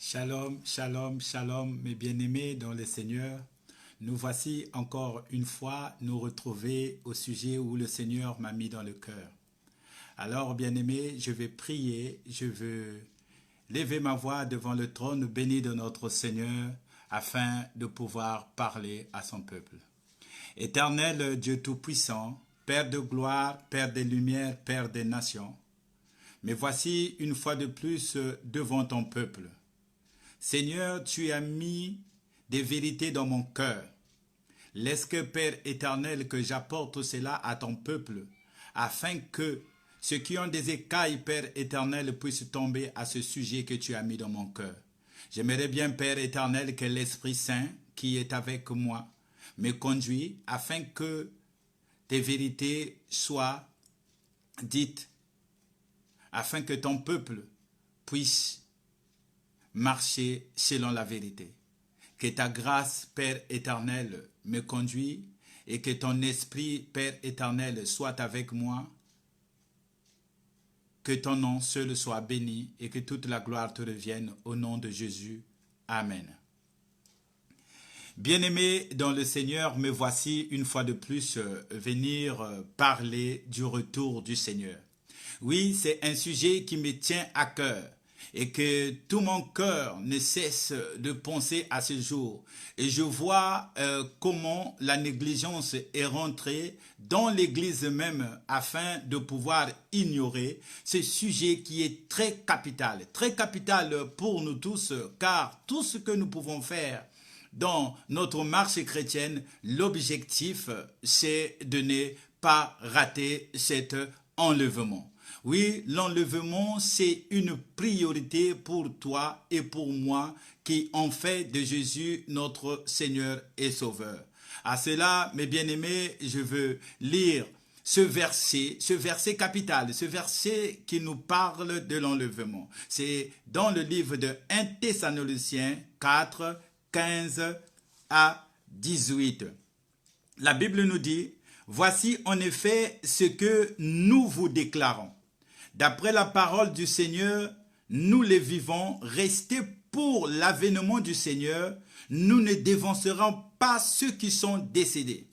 Shalom, shalom, shalom, mes bien-aimés dans le Seigneur. Nous voici encore une fois nous retrouver au sujet où le Seigneur m'a mis dans le cœur. Alors, bien-aimés, je vais prier, je veux lever ma voix devant le trône béni de notre Seigneur afin de pouvoir parler à son peuple. Éternel Dieu Tout-Puissant, Père de gloire, Père des lumières, Père des nations, me voici une fois de plus devant ton peuple. Seigneur, tu as mis des vérités dans mon cœur. Laisse que, Père éternel, que j'apporte cela à ton peuple, afin que ceux qui ont des écailles, Père éternel, puissent tomber à ce sujet que tu as mis dans mon cœur. J'aimerais bien, Père éternel, que l'Esprit Saint, qui est avec moi, me conduise, afin que tes vérités soient dites, afin que ton peuple puisse marcher selon la vérité. Que ta grâce, Père éternel, me conduise et que ton esprit, Père éternel, soit avec moi. Que ton nom seul soit béni et que toute la gloire te revienne au nom de Jésus. Amen. Bien-aimés dans le Seigneur, me voici une fois de plus venir parler du retour du Seigneur. Oui, c'est un sujet qui me tient à cœur et que tout mon cœur ne cesse de penser à ce jour. Et je vois comment la négligence est rentrée dans l'Église même afin de pouvoir ignorer ce sujet qui est très capital pour nous tous, car tout ce que nous pouvons faire dans notre marche chrétienne, l'objectif, c'est de ne pas rater cet enlèvement. Oui, l'enlèvement, c'est une priorité pour toi et pour moi qui ont fait de Jésus notre Seigneur et Sauveur. À cela, mes bien-aimés, je veux lire ce verset capital, ce verset qui nous parle de l'enlèvement. C'est dans le livre de 1 Thessaloniciens 4, 15 à 18. La Bible nous dit, « Voici en effet ce que nous vous déclarons. D'après la parole du Seigneur, nous les vivons, restés pour l'avènement du Seigneur, nous ne dévancerons pas ceux qui sont décédés.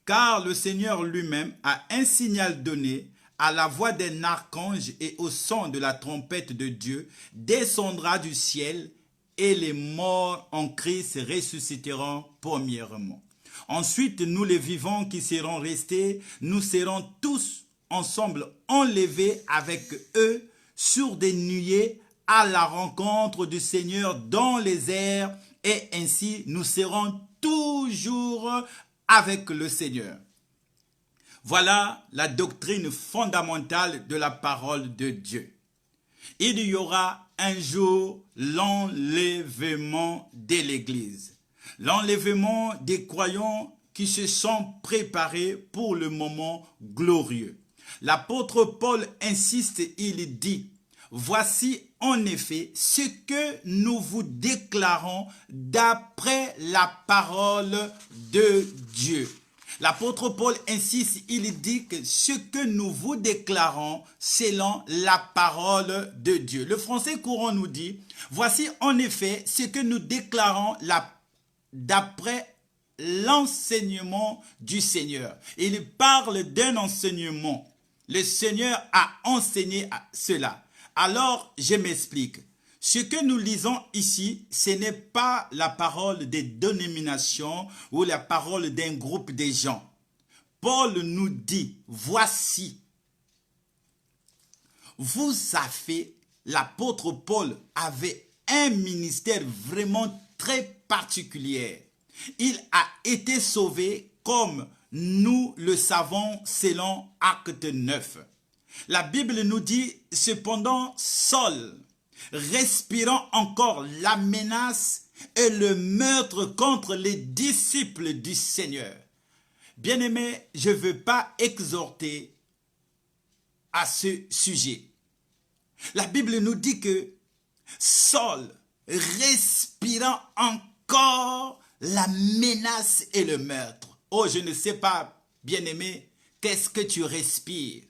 Car le Seigneur lui-même a un signal donné, à la voix d'un archange et au son de la trompette de Dieu, descendra du ciel et les morts en Christ ressusciteront premièrement. Ensuite, nous les vivants qui serons restés, nous serons tous ensemble enlevés avec eux sur des nuées à la rencontre du Seigneur dans les airs et ainsi nous serons toujours avec le Seigneur. » Voilà la doctrine fondamentale de la parole de Dieu. Il y aura un jour l'enlèvement de l'Église, l'enlèvement des croyants qui se sont préparés pour le moment glorieux. L'apôtre Paul insiste, il dit, « Voici en effet ce que nous vous déclarons d'après la parole de Dieu. » L'apôtre Paul insiste, il dit que ce que nous vous déclarons selon la parole de Dieu. Le français courant nous dit, « Voici en effet ce que nous déclarons d'après l'enseignement du Seigneur. » Il parle d'un enseignement. Le Seigneur a enseigné cela. Alors, je m'explique. Ce que nous lisons ici, ce n'est pas la parole des dénominations ou la parole d'un groupe de gens. Paul nous dit, voici. Vous savez, l'apôtre Paul avait un ministère vraiment très particulier. Il a été sauvé comme nous le savons selon Acte 9. La Bible nous dit, cependant, Saul, respirant encore la menace et le meurtre contre les disciples du Seigneur. Bien-aimés, je ne veux pas exhorter à ce sujet. La Bible nous dit que Saul, respirant encore la menace et le meurtre. Oh, je ne sais pas, bien-aimé, qu'est-ce que tu respires?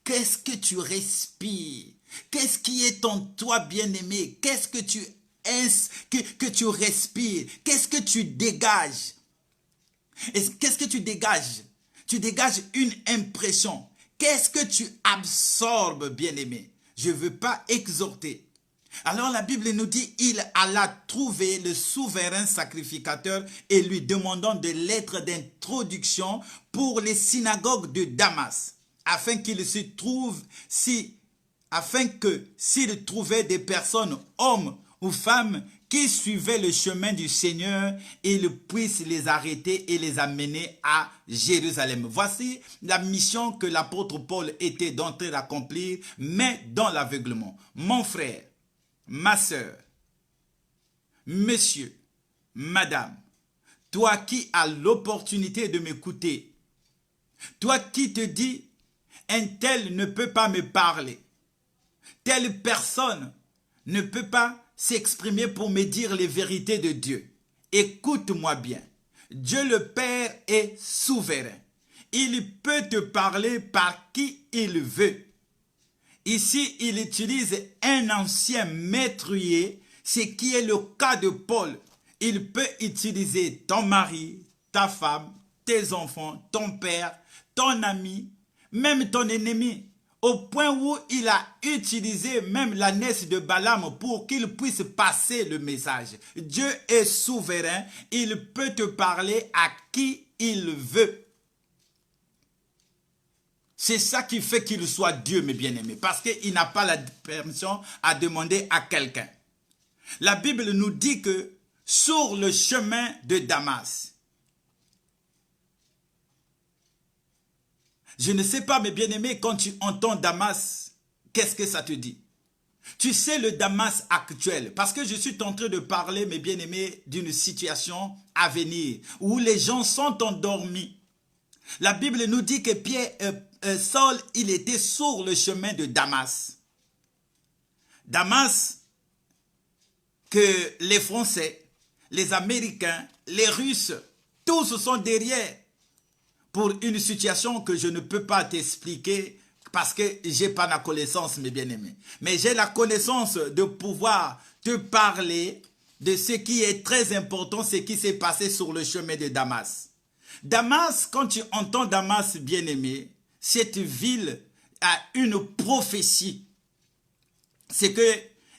Qu'est-ce que tu respires? Qu'est-ce qui est en toi, bien-aimé? Qu'est-ce que tu que tu respires? Qu'est-ce que tu dégages? Qu'est-ce que tu dégages? Tu dégages une impression. Qu'est-ce que tu absorbes, bien-aimé? Je ne veux pas exhorter. Alors la Bible nous dit, il alla trouver le souverain sacrificateur et lui demandant de lettres d'introduction pour les synagogues de Damas, afin que s'il trouvait des personnes, hommes ou femmes, qui suivaient le chemin du Seigneur, il puisse les arrêter et les amener à Jérusalem. Voici la mission que l'apôtre Paul était en train d'accomplir, mais dans l'aveuglement. Mon frère, ma sœur, monsieur, madame, toi qui as l'opportunité de m'écouter, toi qui te dis, un tel ne peut pas me parler, telle personne ne peut pas s'exprimer pour me dire les vérités de Dieu. Écoute-moi bien. Dieu le Père est souverain. Il peut te parler par qui il veut. Ici, il utilise un ancien métrier, ce qui est le cas de Paul. Il peut utiliser ton mari, ta femme, tes enfants, ton père, ton ami, même ton ennemi. Au point où il a utilisé même l'ânesse de Balaam pour qu'il puisse passer le message. Dieu est souverain, il peut te parler à qui il veut. C'est ça qui fait qu'il soit Dieu, mes bien-aimés, parce qu'il n'a pas la permission à demander à quelqu'un. La Bible nous dit que sur le chemin de Damas, je ne sais pas, mes bien-aimés, quand tu entends Damas, qu'est-ce que ça te dit? Tu sais le Damas actuel, parce que je suis en train de parler, mes bien-aimés, d'une situation à venir, où les gens sont endormis. La Bible nous dit que Saul, il était sur le chemin de Damas. Damas, que les Français, les Américains, les Russes, tous sont derrière, pour une situation que je ne peux pas t'expliquer parce que je n'ai pas la connaissance, mes bien-aimés. Mais j'ai la connaissance de pouvoir te parler de ce qui est très important, ce qui s'est passé sur le chemin de Damas. Damas, quand tu entends Damas, bien-aimé, cette ville a une prophétie. C'est que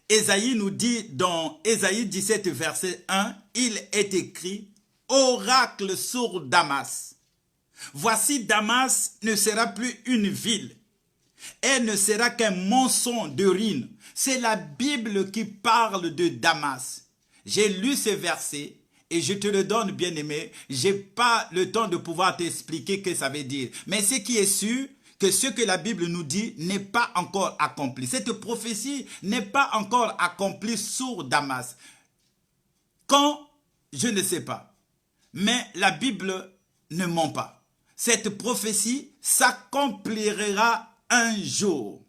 Ésaïe nous dit dans Ésaïe 17, verset 1, il est écrit « Oracle sur Damas ». Voici, Damas ne sera plus une ville. Elle ne sera qu'un monceau de ruines. C'est la Bible qui parle de Damas. J'ai lu ce verset et je te le donne, bien-aimé. Je n'ai pas le temps de pouvoir t'expliquer ce que ça veut dire. Mais ce qui est sûr, que ce que la Bible nous dit n'est pas encore accompli. Cette prophétie n'est pas encore accomplie sur Damas. Quand? Je ne sais pas. Mais la Bible ne ment pas. Cette prophétie s'accomplira un jour.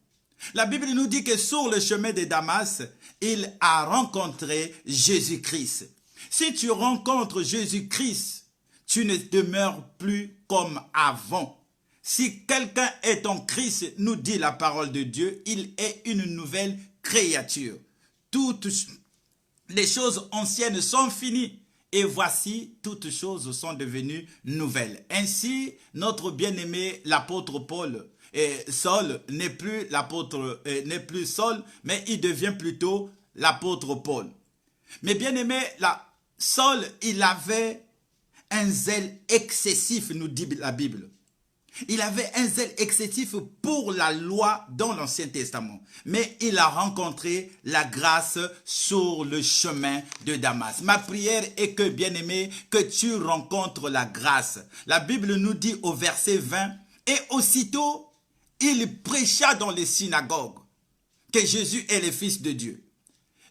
La Bible nous dit que sur le chemin de Damas, il a rencontré Jésus-Christ. Si tu rencontres Jésus-Christ, tu ne demeures plus comme avant. Si quelqu'un est en Christ, nous dit la parole de Dieu, il est une nouvelle créature. Toutes les choses anciennes sont finies. Et voici, toutes choses sont devenues nouvelles. Ainsi, notre bien-aimé, l'apôtre Paul, Saul n'est plus Saul, mais il devient plutôt l'apôtre Paul. Mais bien-aimé, Saul, il avait un zèle excessif, nous dit la Bible. Il avait un zèle excessif pour la loi dans l'Ancien Testament. Mais il a rencontré la grâce sur le chemin de Damas. Ma prière est que, bien-aimé, que tu rencontres la grâce. La Bible nous dit au verset 20, « Et aussitôt, il prêcha dans les synagogues que Jésus est le Fils de Dieu. »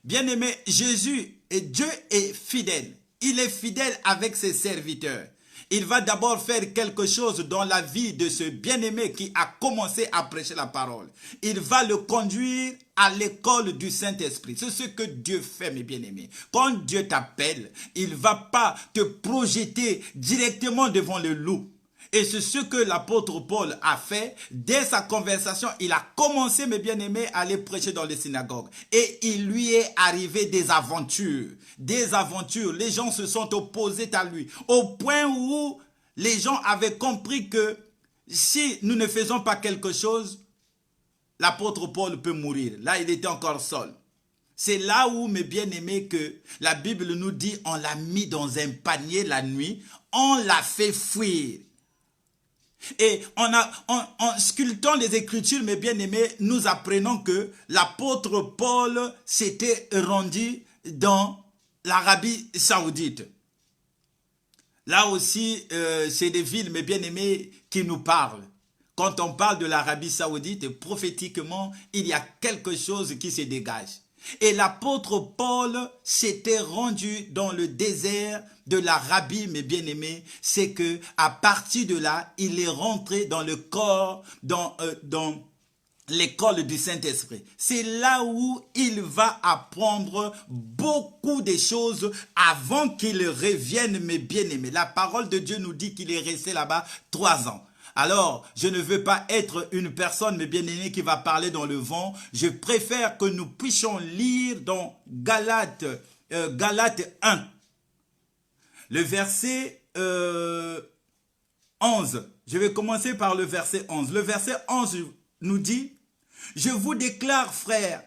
Bien-aimé, Dieu est fidèle. Il est fidèle avec ses serviteurs. Il va d'abord faire quelque chose dans la vie de ce bien-aimé qui a commencé à prêcher la parole. Il va le conduire à l'école du Saint-Esprit. C'est ce que Dieu fait, mes bien-aimés. Quand Dieu t'appelle, il ne va pas te projeter directement devant le loup. Et c'est ce que l'apôtre Paul a fait. Dès sa conversation, il a commencé, mes bien-aimés, à aller prêcher dans les synagogues. Et il lui est arrivé des aventures. Des aventures. Les gens se sont opposés à lui. Au point où les gens avaient compris que si nous ne faisons pas quelque chose, l'apôtre Paul peut mourir. Là, il était encore seul. C'est là où, mes bien-aimés, que la Bible nous dit, on l'a mis dans un panier la nuit, on l'a fait fuir. Et en sculptant les Écritures, mes bien-aimés, nous apprenons que l'apôtre Paul s'était rendu dans l'Arabie Saoudite. Là aussi, c'est des villes, mes bien-aimés, qui nous parlent. Quand on parle de l'Arabie Saoudite, prophétiquement, il y a quelque chose qui se dégage. Et l'apôtre Paul s'était rendu dans le désert de l'Arabie, mes bien-aimés. C'est que à partir de là, il est rentré dans le corps, dans l'école du Saint-Esprit. C'est là où il va apprendre beaucoup de choses avant qu'il revienne, mes bien-aimés. La parole de Dieu nous dit qu'il est resté là-bas 3 ans. Alors, je ne veux pas être une personne, mes bien-aimés, qui va parler dans le vent. Je préfère que nous puissions lire dans Galates 1, le verset 11. Je vais commencer par le verset 11. Le verset 11 nous dit, « Je vous déclare, frères,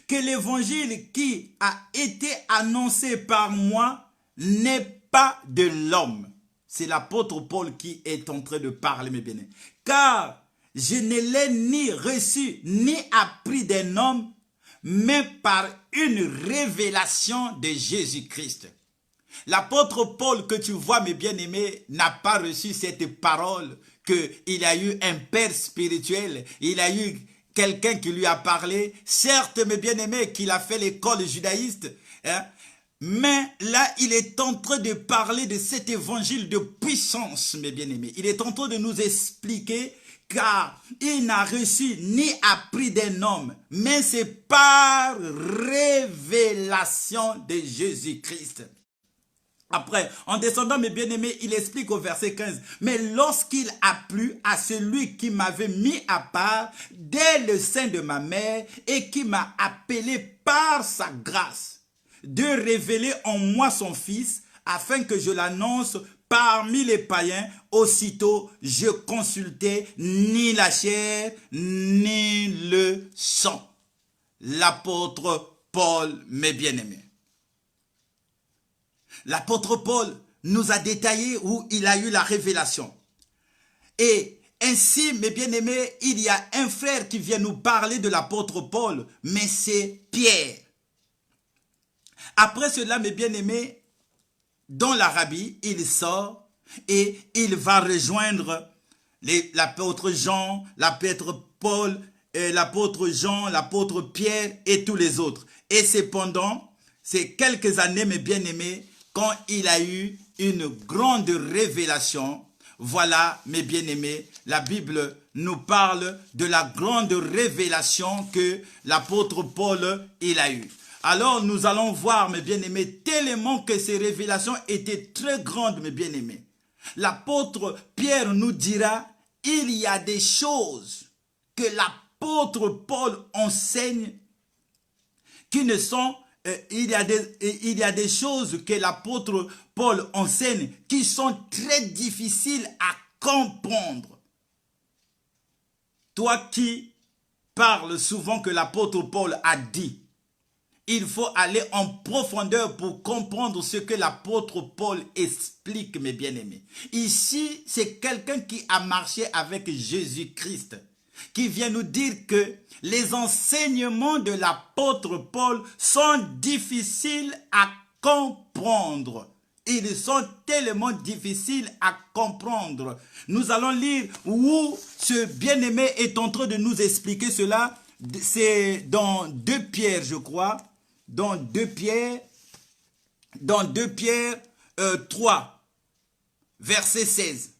que l'évangile qui a été annoncé par moi n'est pas de l'homme. » C'est l'apôtre Paul qui est en train de parler, mes bien-aimés. « Car je ne l'ai ni reçu ni appris d'un homme, mais par une révélation de Jésus-Christ. » L'apôtre Paul que tu vois, mes bien-aimés, n'a pas reçu cette parole qu'il a eu un père spirituel, il a eu quelqu'un qui lui a parlé. Certes, mes bien-aimés, qu'il a fait l'école judaïste, hein, mais là, il est en train de parler de cet évangile de puissance, mes bien-aimés. Il est en train de nous expliquer, car il n'a reçu ni appris d'un homme, mais c'est par révélation de Jésus-Christ. Après, en descendant, mes bien-aimés, il explique au verset 15, « Mais lorsqu'il a plu à celui qui m'avait mis à part dès le sein de ma mère et qui m'a appelé par sa grâce, de révéler en moi son Fils, afin que je l'annonce parmi les païens, aussitôt je consultais ni la chair, ni le sang. » L'apôtre Paul, mes bien-aimés. L'apôtre Paul nous a détaillé où il a eu la révélation. Et ainsi, mes bien-aimés, il y a un frère qui vient nous parler de l'apôtre Paul, mais c'est Pierre. Après cela, mes bien-aimés, dans l'Arabie, il sort et il va rejoindre l'apôtre Jean, l'apôtre Paul, l'apôtre Jean, l'apôtre Pierre et tous les autres. Et cependant, c'est quelques années, mes bien-aimés, quand il a eu une grande révélation. Voilà, mes bien-aimés, la Bible nous parle de la grande révélation que l'apôtre Paul il a eue. Alors nous allons voir, mes bien-aimés, tellement que ces révélations étaient très grandes, mes bien-aimés. L'apôtre Pierre nous dira, il y a des choses que l'apôtre Paul enseigne qui ne sont, il y a des choses que l'apôtre Paul enseigne qui sont très difficiles à comprendre. Toi qui parles souvent que l'apôtre Paul a dit, il faut aller en profondeur pour comprendre ce que l'apôtre Paul explique, mes bien-aimés. Ici, c'est quelqu'un qui a marché avec Jésus-Christ, qui vient nous dire que les enseignements de l'apôtre Paul sont difficiles à comprendre. Ils sont tellement difficiles à comprendre. Nous allons lire où ce bien-aimé est en train de nous expliquer cela. C'est dans 2 Pierre, je crois. Dans 2 Pierre 3, verset 16.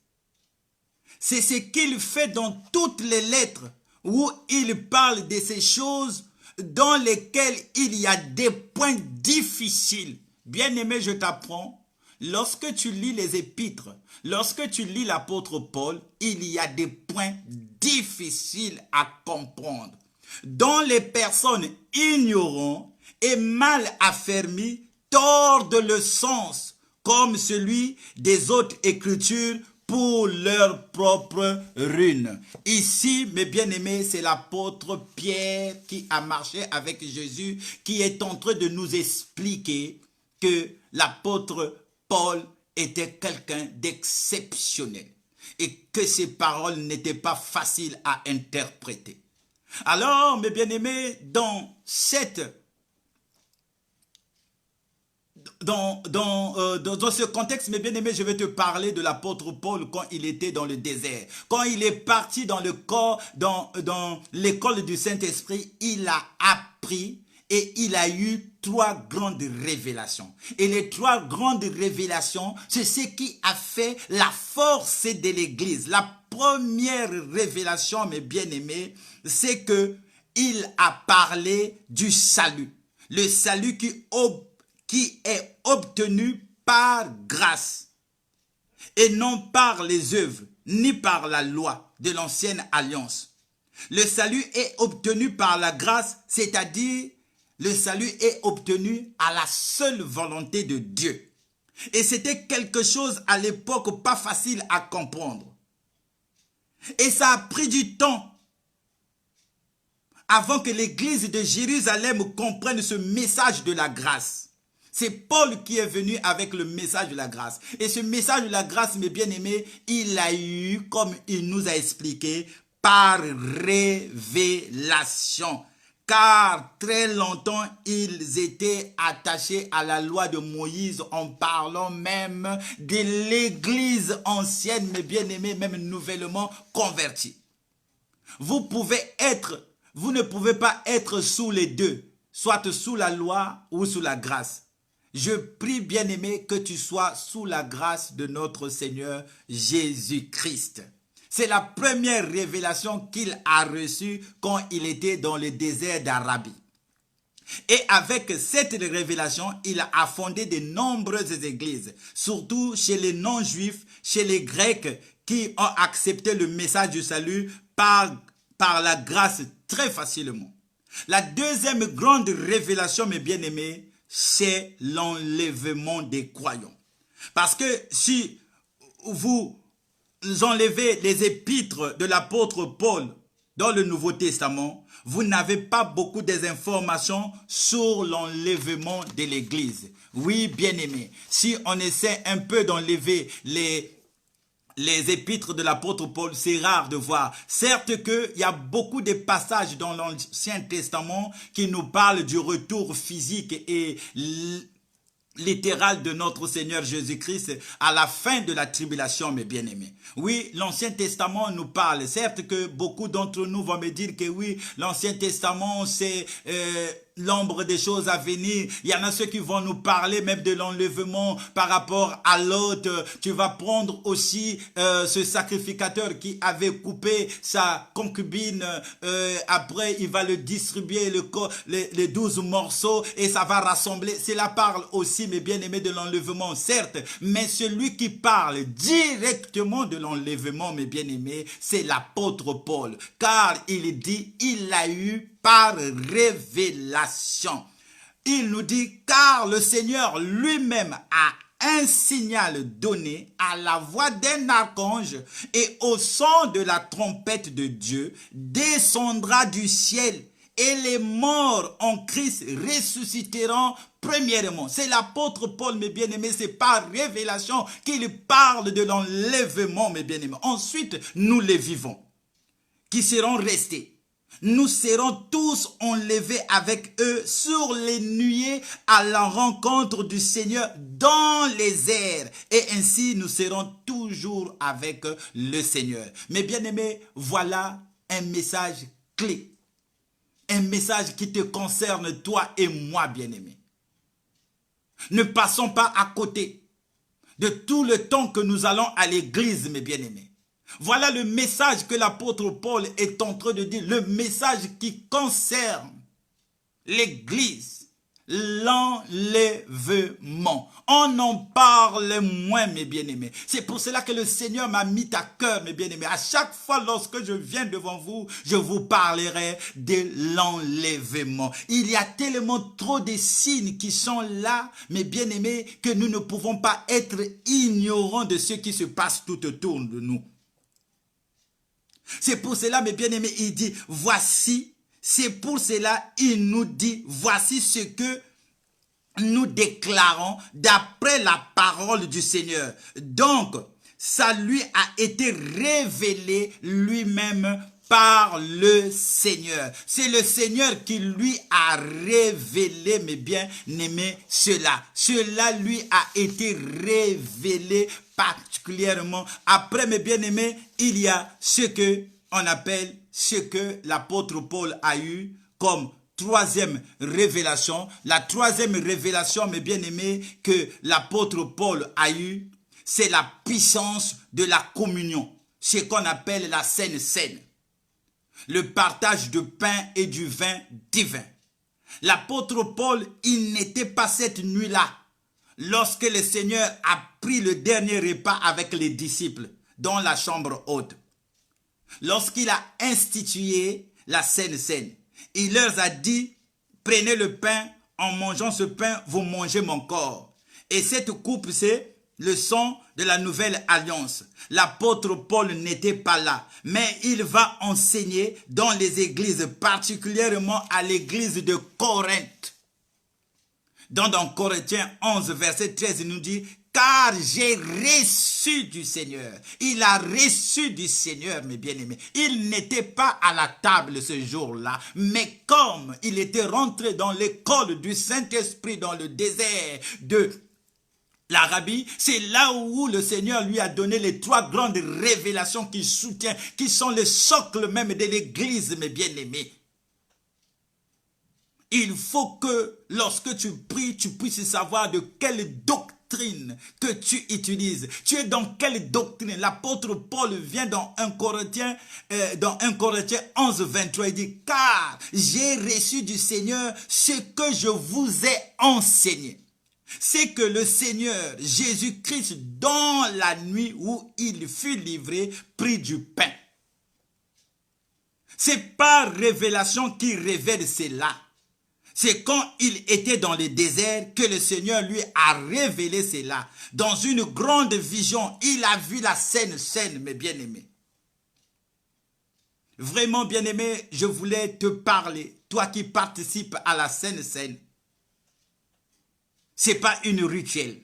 C'est ce qu'il fait dans toutes les lettres où il parle de ces choses dans lesquelles il y a des points difficiles. Bien-aimé, je t'apprends, lorsque tu lis les épîtres, lorsque tu lis l'apôtre Paul, il y a des points difficiles à comprendre, dont les personnes ignorantes et mal affermies tordent le sens, comme celui des autres écritures pour leur propre ruine. Ici, mes bien-aimés, c'est l'apôtre Pierre qui a marché avec Jésus, qui est en train de nous expliquer que l'apôtre Paul était quelqu'un d'exceptionnel et que ses paroles n'étaient pas faciles à interpréter. Alors, mes bien-aimés, dans ce contexte, mes bien-aimés, je vais te parler de l'apôtre Paul quand il était dans le désert. Quand il est parti dans l'école du Saint-Esprit, il a appris et il a eu 3 grandes révélations. Et les 3 grandes révélations, c'est ce qui a fait la force de l'Église. La première révélation, mes bien-aimés, c'est que il a parlé du salut. Le salut qui est obtenu par grâce et non par les œuvres, ni par la loi de l'ancienne alliance. Le salut est obtenu par la grâce, c'est-à-dire le salut est obtenu à la seule volonté de Dieu. Et c'était quelque chose à l'époque pas facile à comprendre. Et ça a pris du temps avant que l'église de Jérusalem comprenne ce message de la grâce. C'est Paul qui est venu avec le message de la grâce. Et ce message de la grâce, mes bien-aimés, il a eu, comme il nous a expliqué, par révélation. Car très longtemps, ils étaient attachés à la loi de Moïse en parlant même de l'église ancienne, mes bien-aimés, même nouvellement convertis. Vous ne pouvez pas être sous les deux, soit sous la loi ou sous la grâce. Je prie, bien-aimé, que tu sois sous la grâce de notre Seigneur Jésus-Christ. C'est la première révélation qu'il a reçue quand il était dans le désert d'Arabie. Et avec cette révélation, il a fondé de nombreuses églises, surtout chez les non-juifs, chez les Grecs qui ont accepté le message du salut par la grâce très facilement. La deuxième grande révélation, mes bien-aimés, c'est l'enlèvement des croyants. Parce que si vous enlevez les épîtres de l'apôtre Paul dans le Nouveau Testament, vous n'avez pas beaucoup d'informations sur l'enlèvement de l'Église. Oui, bien-aimés, si on essaie un peu d'enlever les épîtres de l'apôtre Paul, c'est rare de voir. Certes qu'il y a beaucoup de passages dans l'Ancien Testament qui nous parlent du retour physique et littéral de notre Seigneur Jésus-Christ à la fin de la tribulation, mes bien-aimés. Oui, l'Ancien Testament nous parle. Certes que beaucoup d'entre nous vont me dire que oui, l'Ancien Testament, c'est l'ombre des choses à venir. Il y en a ceux qui vont nous parler même de l'enlèvement par rapport à l'autre. Tu vas prendre aussi ce sacrificateur qui avait coupé sa concubine. Après, il va le distribuer les 12 morceaux et ça va rassembler. Cela parle aussi, mes bien-aimés, de l'enlèvement, certes. Mais celui qui parle directement de l'enlèvement, mes bien-aimés, c'est l'apôtre Paul. Car il dit, il a eu par révélation. Il nous dit, car le Seigneur lui-même a un signal donné à la voix d'un archange et au son de la trompette de Dieu descendra du ciel et les morts en Christ ressusciteront premièrement. C'est l'apôtre Paul, mes bien-aimés, c'est par révélation qu'il parle de l'enlèvement, mes bien-aimés. Ensuite, nous les vivons, qui seront restés. Nous serons tous enlevés avec eux sur les nuées à la rencontre du Seigneur dans les airs. Et ainsi, nous serons toujours avec le Seigneur. Mes bien-aimés, voilà un message clé. Un message qui te concerne toi et moi, bien-aimés. Ne passons pas à côté de tout le temps que nous allons à l'église, mes bien-aimés. Voilà le message que l'apôtre Paul est en train de dire, le message qui concerne l'église, l'enlèvement. On en parle moins, mes bien-aimés. C'est pour cela que le Seigneur m'a mis à cœur, mes bien-aimés. À chaque fois lorsque je viens devant vous, je vous parlerai de l'enlèvement. Il y a tellement trop de signes qui sont là, mes bien-aimés, que nous ne pouvons pas être ignorants de ce qui se passe tout autour de nous. C'est pour cela, mes bien-aimés, il dit, voici, c'est pour cela, il nous dit, voici ce que nous déclarons d'après la parole du Seigneur. Donc, ça lui a été révélé lui-même par le Seigneur. C'est le Seigneur qui lui a révélé, mes bien-aimés, cela. Cela lui a été révélé particulièrement. Après, mes bien-aimés, il y a ce que on appelle, ce que l'apôtre Paul a eu comme troisième révélation. La troisième révélation, mes bien-aimés, que l'apôtre Paul a eu, c'est la puissance de la communion. Ce qu'on appelle la Sainte Seine. Le partage de pain et du vin divin. L'apôtre Paul, il n'était pas cette nuit-là, lorsque le Seigneur a pris le dernier repas avec les disciples dans la chambre haute. Lorsqu'il a institué la Sainte Seine, il leur a dit, prenez le pain, en mangeant ce pain, vous mangez mon corps. Et cette coupe, c'est le sang de la nouvelle alliance. L'apôtre Paul n'était pas là, mais il va enseigner dans les églises, particulièrement à l'église de Corinthe. Dans Corinthiens 11, verset 13, il nous dit, car j'ai reçu du Seigneur. Il a reçu du Seigneur, mes bien-aimés. Il n'était pas à la table ce jour-là, mais comme il était rentré dans l'école du Saint-Esprit dans le désert de l'Arabie, c'est là où le Seigneur lui a donné les trois grandes révélations qu'il soutient, qui sont le socle même de l'Église, mes bien-aimés. Il faut que lorsque tu pries, tu puisses savoir de quelle doctrine que tu utilises. Tu es dans quelle doctrine? L'apôtre Paul vient dans 1 Corinthiens 11, 23, il dit, car j'ai reçu du Seigneur ce que je vous ai enseigné. C'est que le Seigneur Jésus-Christ, dans la nuit où il fut livré, prit du pain. C'est par révélation qu'il révèle cela. C'est quand il était dans le désert que le Seigneur lui a révélé cela. Dans une grande vision, il a vu la Sainte Seine, mes bien-aimés. Vraiment, bien-aimé, je voulais te parler, toi qui participes à la Sainte Seine. Ce n'est pas une rituel.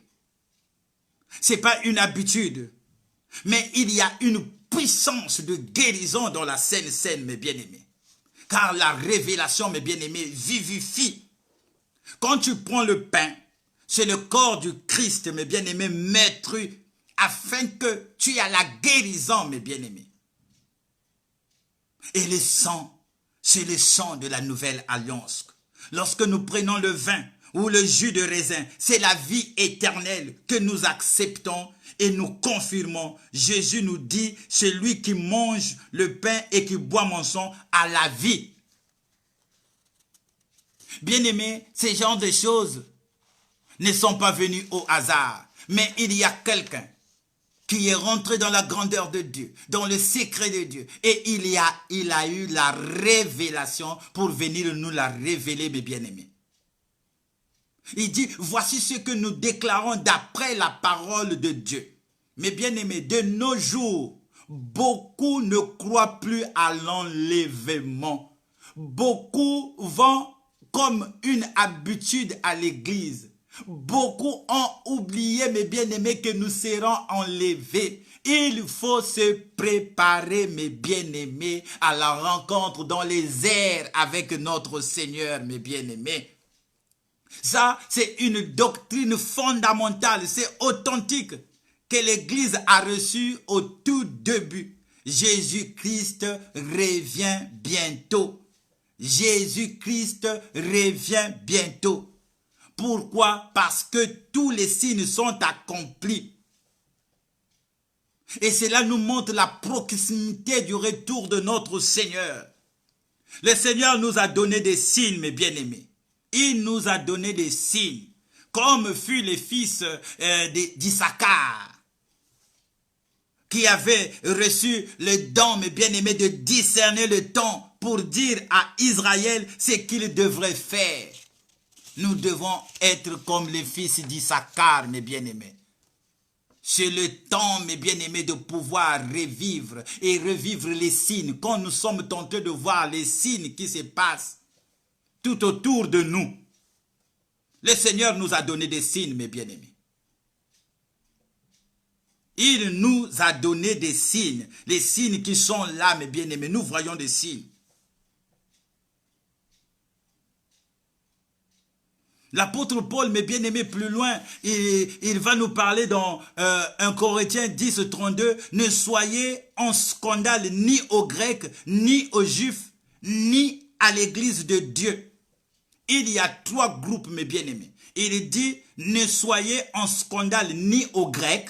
Ce n'est pas une habitude. Mais il y a une puissance de guérison dans la Sainte Seine, mes bien-aimés. Car la révélation, mes bien-aimés, vivifie. Quand tu prends le pain, c'est le corps du Christ, mes bien-aimés, maître, afin que tu aies la guérison, mes bien-aimés. Et le sang, c'est le sang de la nouvelle alliance. Lorsque nous prenons le vin ou le jus de raisin, c'est la vie éternelle que nous acceptons et nous confirmons. Jésus nous dit, celui qui mange le pain et qui boit mon sang a la vie. Bien-aimés, ces genres de choses ne sont pas venues au hasard. Mais il y a quelqu'un qui est rentré dans la grandeur de Dieu, dans le secret de Dieu. Et il a eu la révélation pour venir nous la révéler, mes bien-aimés. Il dit, voici ce que nous déclarons d'après la parole de Dieu. Mes bien-aimés, de nos jours, beaucoup ne croient plus à l'enlèvement. Beaucoup vont comme une habitude à l'église. Beaucoup ont oublié, mes bien-aimés, que nous serons enlevés. Il faut se préparer, mes bien-aimés, à la rencontre dans les airs avec notre Seigneur, mes bien-aimés. Ça, c'est une doctrine fondamentale, c'est authentique que l'Église a reçue au tout début. Jésus-Christ revient bientôt. Jésus-Christ revient bientôt. Pourquoi? Parce que tous les signes sont accomplis. Et cela nous montre la proximité du retour de notre Seigneur. Le Seigneur nous a donné des signes, mes bien-aimés. Il nous a donné des signes, comme furent les fils d'Issachar, qui avaient reçu le don, mes bien-aimés, de discerner le temps pour dire à Israël ce qu'il devrait faire. Nous devons être comme les fils d'Issachar, mes bien-aimés. C'est le temps, mes bien-aimés, de pouvoir revivre et revivre les signes. Quand nous sommes tentés de voir les signes qui se passent tout autour de nous, le Seigneur nous a donné des signes, mes bien-aimés. Il nous a donné des signes. Les signes qui sont là, mes bien-aimés. Nous voyons des signes. L'apôtre Paul, mes bien-aimés, plus loin, il va nous parler dans 1 Corinthiens 10, 32. Ne soyez en scandale ni aux Grecs, ni aux Juifs, ni à l'église de Dieu. Il y a 3 groupes, mes bien-aimés. Il dit, ne soyez en scandale ni aux Grecs,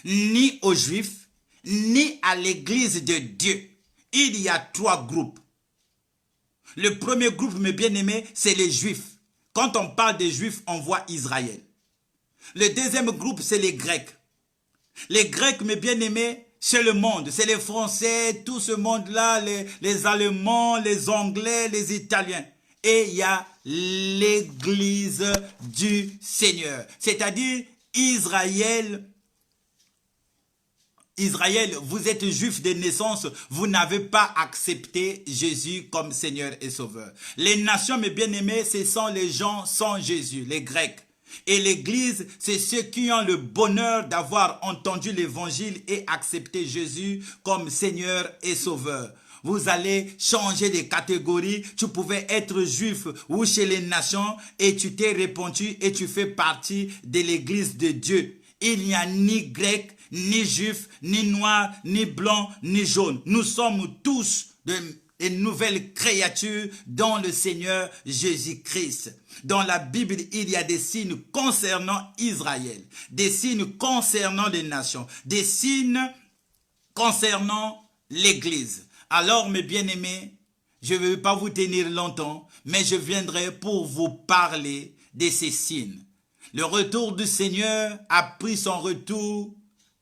ni aux Juifs, ni à l'église de Dieu. Il y a 3 groupes. Le premier groupe, mes bien-aimés, c'est les Juifs. Quand on parle des Juifs, on voit Israël. Le deuxième groupe, c'est les Grecs. Les Grecs, mes bien-aimés, c'est le monde. C'est les Français, tout ce monde-là, les Allemands, les Anglais, les Italiens. Et il y a l'Église du Seigneur. C'est-à-dire Israël. Israël, vous êtes juif de naissance, vous n'avez pas accepté Jésus comme Seigneur et Sauveur. Les nations, mes bien-aimés, ce sont les gens sans Jésus, les Grecs. Et l'Église, c'est ceux qui ont le bonheur d'avoir entendu l'Évangile et accepté Jésus comme Seigneur et Sauveur. Vous allez changer de catégorie. Tu pouvais être juif ou chez les nations et tu t'es répandu et tu fais partie de l'Église de Dieu. Il n'y a ni grec, ni juif, ni noir, ni blanc, ni jaune. Nous sommes tous de nouvelles créatures dans le Seigneur Jésus-Christ. Dans la Bible, il y a des signes concernant Israël, des signes concernant les nations, des signes concernant l'Église. Alors, mes bien-aimés, je ne vais pas vous tenir longtemps, mais je viendrai pour vous parler de ces signes. Le retour du Seigneur a pris son retour,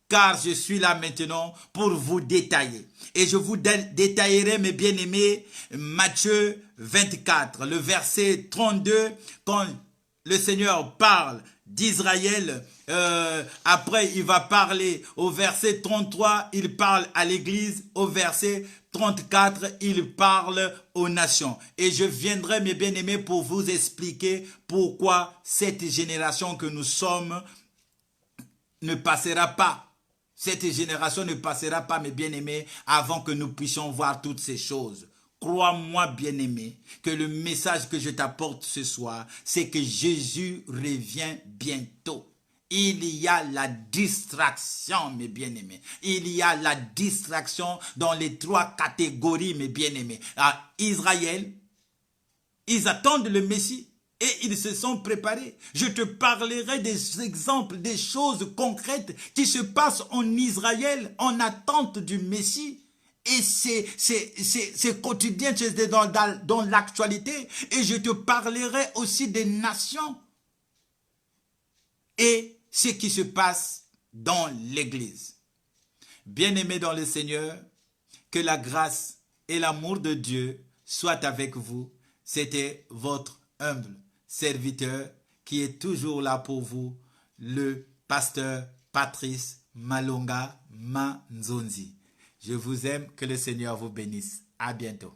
car je suis là maintenant pour vous détailler. Et je vous détaillerai, mes bien-aimés, Matthieu 24, le verset 32, quand le Seigneur parle d'Israël. Après, il va parler au verset 33, il parle à l'Église. Au verset 34, il parle aux nations. Et je viendrai, mes bien-aimés, pour vous expliquer pourquoi cette génération que nous sommes ne passera pas. Cette génération ne passera pas, mes bien-aimés, avant que nous puissions voir toutes ces choses. Crois-moi, bien-aimé, que le message que je t'apporte ce soir, c'est que Jésus revient bientôt. Il y a la distraction, mes bien-aimés. Il y a la distraction dans les 3 catégories, mes bien-aimés. À Israël, ils attendent le Messie et ils se sont préparés. Je te parlerai des exemples, des choses concrètes qui se passent en Israël en attente du Messie. Et c'est quotidien, c'est dans l'actualité. Et je te parlerai aussi des nations et ce qui se passe dans l'Église. Bien-aimés dans le Seigneur, que la grâce et l'amour de Dieu soient avec vous. C'était votre humble serviteur qui est toujours là pour vous, le pasteur Patrice Malonga Manzonzi. Je vous aime, que le Seigneur vous bénisse. À bientôt.